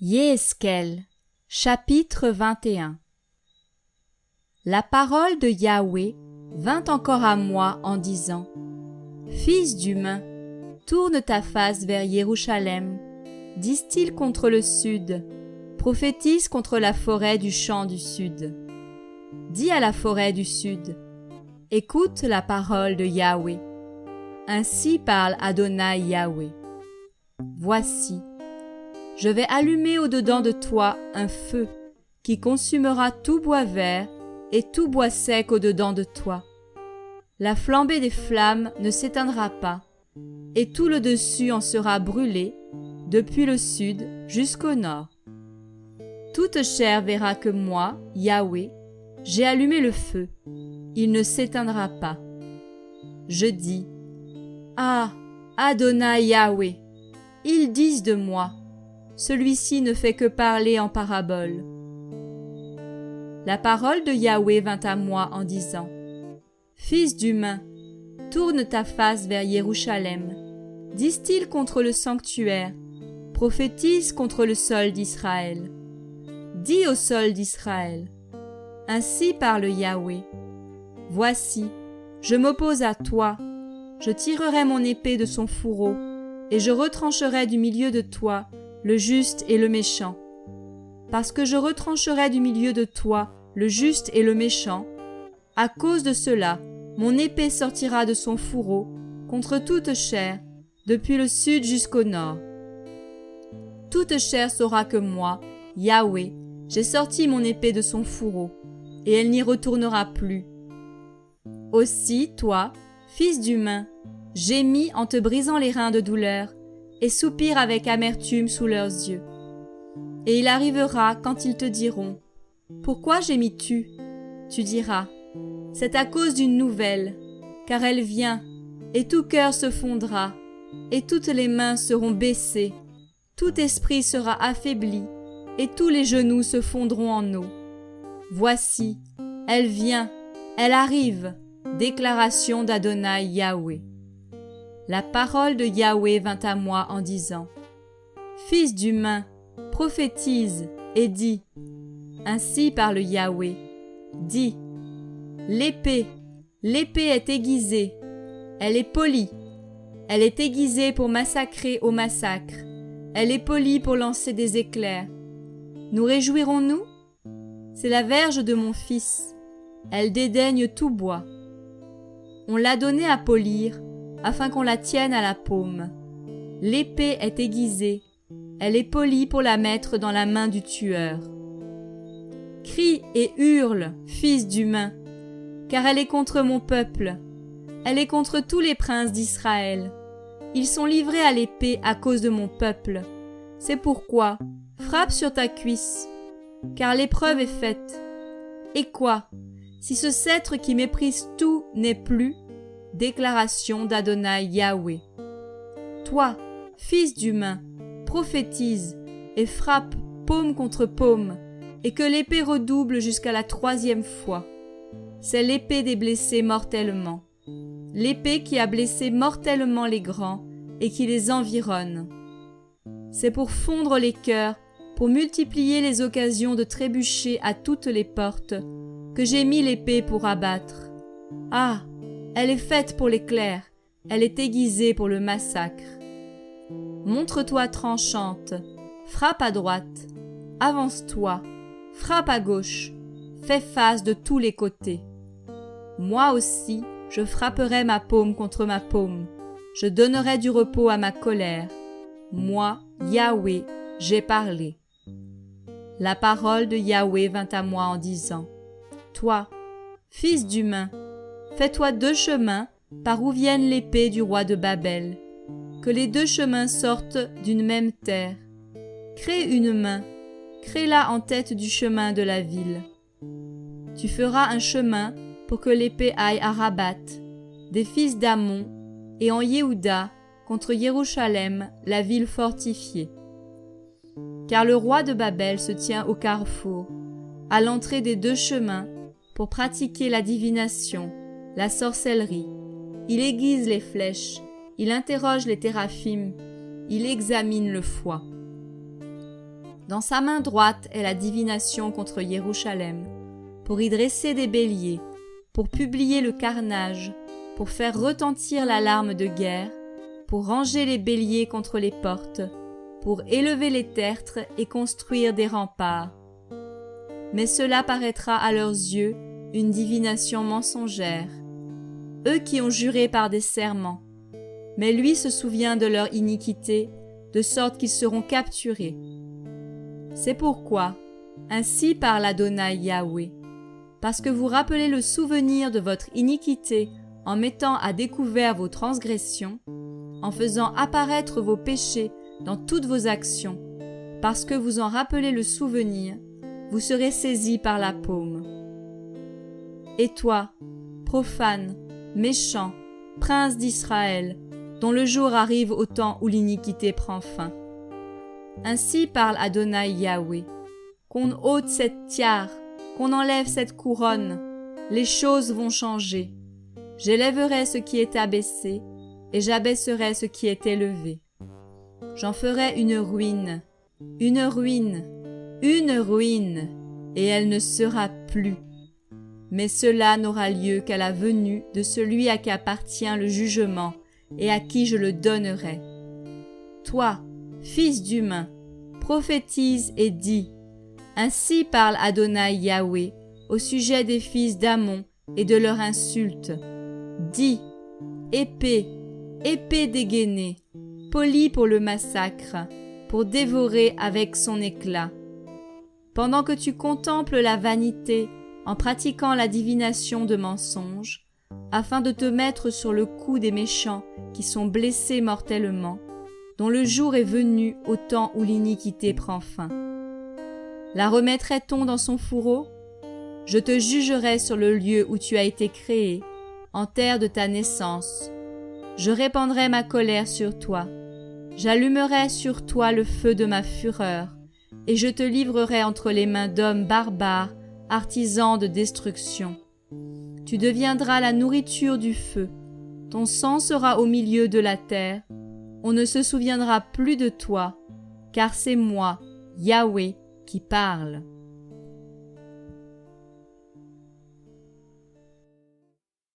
Yéhezkel, chapitre 21. La parole de Yahweh vint encore à moi en disant : Fils d'humain, tourne ta face vers Jérusalem, distille contre le sud, prophétise contre la forêt du champ du sud. Dis à la forêt du sud : écoute la parole de Yahweh. Ainsi parle Adonai Yahweh. Voici, je vais allumer au-dedans de toi un feu qui consumera tout bois vert et tout bois sec au-dedans de toi. La flambée des flammes ne s'éteindra pas, et tout le dessus en sera brûlé, depuis le sud jusqu'au nord. Toute chair verra que moi, Yahweh, j'ai allumé le feu, il ne s'éteindra pas. Je dis : Ah, Adonai Yahweh, ils disent de moi : celui-ci ne fait que parler en paraboles. La parole de Yahweh vint à moi en disant : Fils d'humain, tourne ta face vers Jérusalem, distille contre le sanctuaire, prophétise contre le sol d'Israël. Dis au sol d'Israël : ainsi parle Yahweh. Voici, je m'oppose à toi, je tirerai mon épée de son fourreau, et je retrancherai du milieu de toi le juste et le méchant. Parce que je retrancherai du milieu de toi le juste et le méchant, à cause de cela, mon épée sortira de son fourreau contre toute chair, depuis le sud jusqu'au nord. Toute chair saura que moi, Yahweh, j'ai sorti mon épée de son fourreau, et elle n'y retournera plus. Aussi, toi, fils d'humain, gémis en te brisant les reins de douleur, et soupire avec amertume sous leurs yeux. Et il arrivera quand ils te diront : Pourquoi gémis-tu ? Tu diras : C'est à cause d'une nouvelle, car elle vient, et tout cœur se fondra, et toutes les mains seront baissées, tout esprit sera affaibli, et tous les genoux se fondront en eau. Voici, elle vient, elle arrive, déclaration d'Adonai Yahweh. La parole de Yahweh vint à moi en disant : Fils d'humain, prophétise et dis : ainsi parle Yahweh. Dis : l'épée est aiguisée, elle est polie, elle est aiguisée pour massacrer au massacre, elle est polie pour lancer des éclairs. Nous réjouirons-nous ? C'est la verge de mon fils, elle dédaigne tout bois. On l'a donnée à polir, afin qu'on la tienne à la paume. L'épée est aiguisée, elle est polie pour la mettre dans la main du tueur. Crie et hurle, fils d'humain, car elle est contre mon peuple, elle est contre tous les princes d'Israël. Ils sont livrés à l'épée à cause de mon peuple. C'est pourquoi, frappe sur ta cuisse, car l'épreuve est faite. Et quoi, si ce sceptre qui méprise tout n'est plus ? Déclaration d'Adonai Yahweh. Toi, fils d'humain, prophétise et frappe paume contre paume, et que l'épée redouble jusqu'à la 3e fois. C'est l'épée des blessés mortellement, l'épée qui a blessé mortellement les grands et qui les environne. C'est pour fondre les cœurs, pour multiplier les occasions de trébucher à toutes les portes, que j'ai mis l'épée pour abattre. Ah! Elle est faite pour l'éclair, elle est aiguisée pour le massacre. Montre-toi tranchante, frappe à droite, avance-toi, frappe à gauche, fais face de tous les côtés. Moi aussi, je frapperai ma paume contre ma paume, je donnerai du repos à ma colère. Moi, Yahweh, j'ai parlé. La parole de Yahweh vint à moi en disant : Toi, fils d'humain, fais-toi 2 chemins par où vienne l'épée du roi de Babel, que les 2 chemins sortent d'une même terre. Crée une main, crée-la en tête du chemin de la ville. Tu feras un chemin pour que l'épée aille à Rabat, des fils d'Ammon, et en Yehuda, contre Jérusalem, la ville fortifiée. Car le roi de Babel se tient au carrefour, à l'entrée des 2 chemins, pour pratiquer la divination, la sorcellerie. Il aiguise les flèches, il interroge les téraphim, il examine le foie. Dans sa main droite est la divination contre Jérusalem, pour y dresser des béliers, pour publier le carnage, pour faire retentir l'alarme de guerre, pour ranger les béliers contre les portes, pour élever les tertres et construire des remparts. Mais cela paraîtra à leurs yeux une divination mensongère. Eux qui ont juré par des serments, mais lui se souvient de leur iniquité, de sorte qu'ils seront capturés. C'est pourquoi, ainsi parle Adonai Yahweh, parce que vous rappelez le souvenir de votre iniquité en mettant à découvert vos transgressions, en faisant apparaître vos péchés dans toutes vos actions, parce que vous en rappelez le souvenir, vous serez saisis par la paume. Et toi, profane, méchant, prince d'Israël, dont le jour arrive au temps où l'iniquité prend fin. Ainsi parle Adonai Yahweh, qu'on ôte cette tiare, qu'on enlève cette couronne, les choses vont changer. J'élèverai ce qui est abaissé, et j'abaisserai ce qui est élevé. J'en ferai une ruine, une ruine, une ruine, et elle ne sera plus. Mais cela n'aura lieu qu'à la venue de celui à qui appartient le jugement et à qui je le donnerai. Toi, fils d'humain, prophétise et dis, ainsi parle Adonai Yahweh au sujet des fils d'Ammon et de leur insulte. Dis, épée, épée dégainée, polie pour le massacre, pour dévorer avec son éclat. Pendant que tu contemples la vanité en pratiquant la divination de mensonges, afin de te mettre sur le coup des méchants qui sont blessés mortellement, dont le jour est venu au temps où l'iniquité prend fin. La remettrait-on dans son fourreau? Je te jugerai sur le lieu où tu as été créé, en terre de ta naissance. Je répandrai ma colère sur toi. J'allumerai sur toi le feu de ma fureur, et je te livrerai entre les mains d'hommes barbares, artisans de destruction. Tu deviendras la nourriture du feu. Ton sang sera au milieu de la terre. On ne se souviendra plus de toi, car c'est moi, Yahweh, qui parle.